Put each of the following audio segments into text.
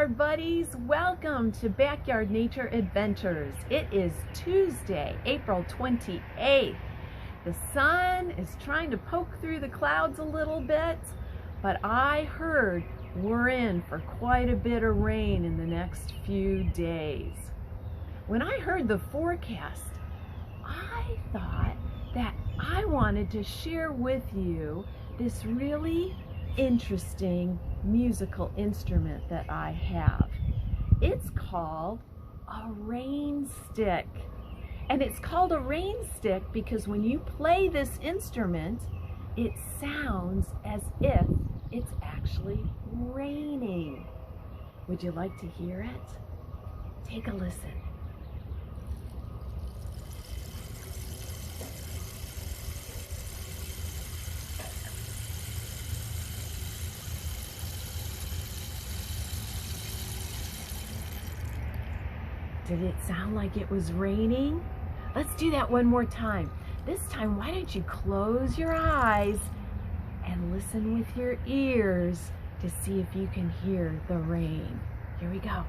there, buddies. Welcome to Backyard Nature Adventures. It is Tuesday, April 28th. The sun is trying to poke through the clouds a little bit, but I heard we're in for quite a bit of rain in the next few days. When I heard the forecast, I thought that I wanted to share with you this really interesting musical instrument that I have. It's called a rainstick. And it's called a rainstick because when you play this instrument, it sounds as if it's actually raining. Would you like to hear it? Take a listen. Did it sound like it was raining? Let's do that one more time. This time, why don't you close your eyes and listen with your ears to see if you can hear the rain. Here we go.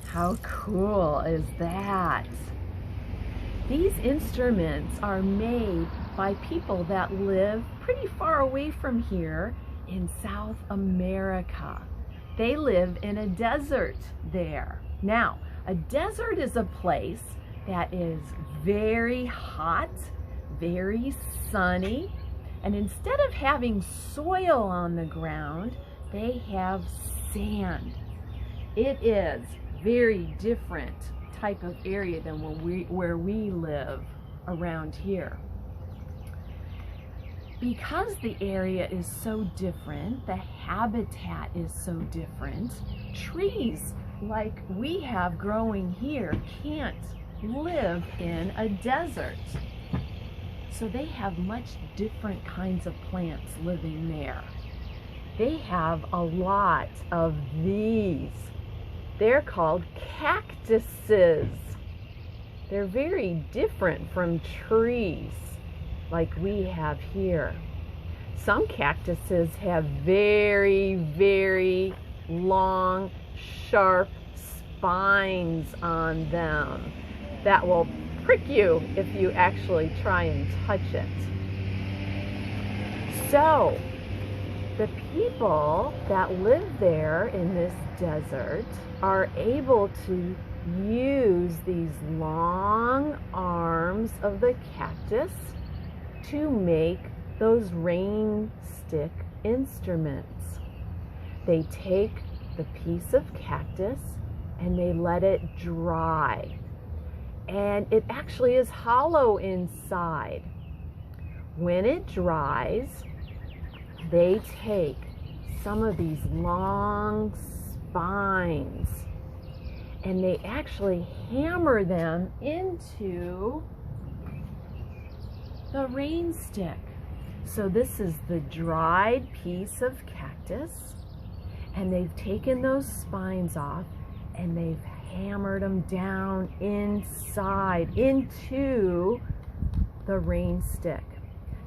How cool is that? These instruments are made by people that live pretty far away from here in South America. They live in a desert there. Now, a desert is a place that is very hot, very sunny, and instead of having soil on the ground, they have sand. It is very different type of area than where we live around here. Because the area is so different, the habitat is so different, trees like we have growing here can't live in a desert. So they have much different kinds of plants living there. They have a lot of these. They're called cactuses. They're very different from trees like we have here. Some cactuses have very, very long, sharp spines on them that will prick you if you actually try and touch it. So, the people that live there in this desert are able to use these long arms of the cactus to make those rain stick instruments. They take the piece of cactus and they let it dry. And it actually is hollow inside. When it dries, they take some of these long spines and they actually hammer them into the rain stick. So this is the dried piece of cactus, and they've taken those spines off and they've hammered them down inside into the rain stick.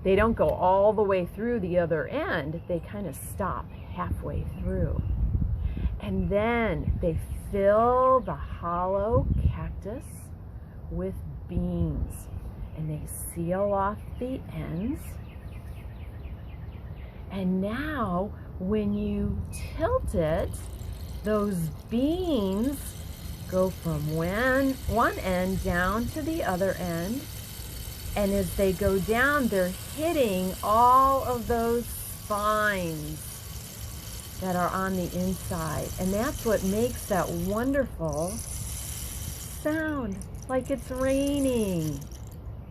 They don't go all the way through the other end, they kind of stop halfway through. And then they fill the hollow cactus with beans and they seal off the ends. And now when you tilt it, those beans go from one end down to the other end. And as they go down, they're hitting all of those spines that are on the inside. And that's what makes that wonderful sound, like it's raining.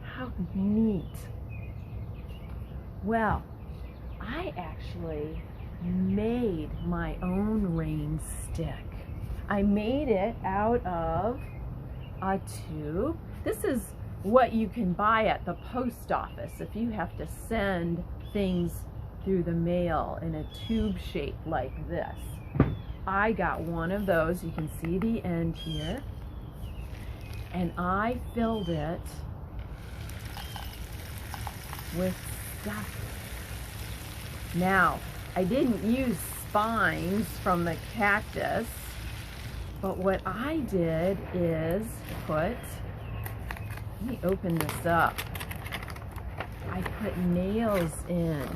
How neat. Well, I actually made my own rain stick. I made it out of a tube. This is what you can buy at the post office if you have to send things through the mail in a tube shape like this. I got one of those. You can see the end here. and I filled it with stuff. Now, I didn't use spines from the cactus, but what I did is let me open this up. I put nails in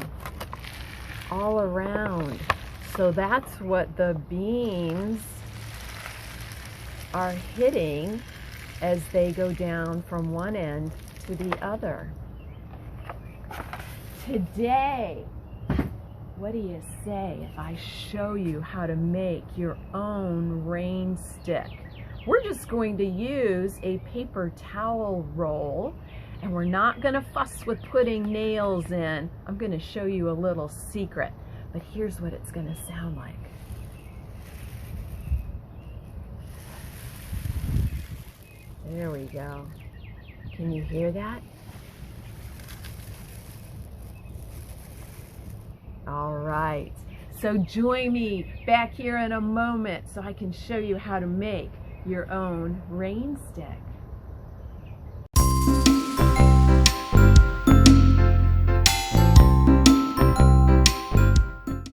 all around. So that's what the beans are hitting as they go down from one end to the other. Today, what do you say if I show you how to make your own rain stick? We're just going to use a paper towel roll, and we're not going to fuss with putting nails in. I'm going to show you a little secret, but here's what it's going to sound like. There we go. Can you hear that? All right, so join me back here in a moment so I can show you how to make your own rain stick.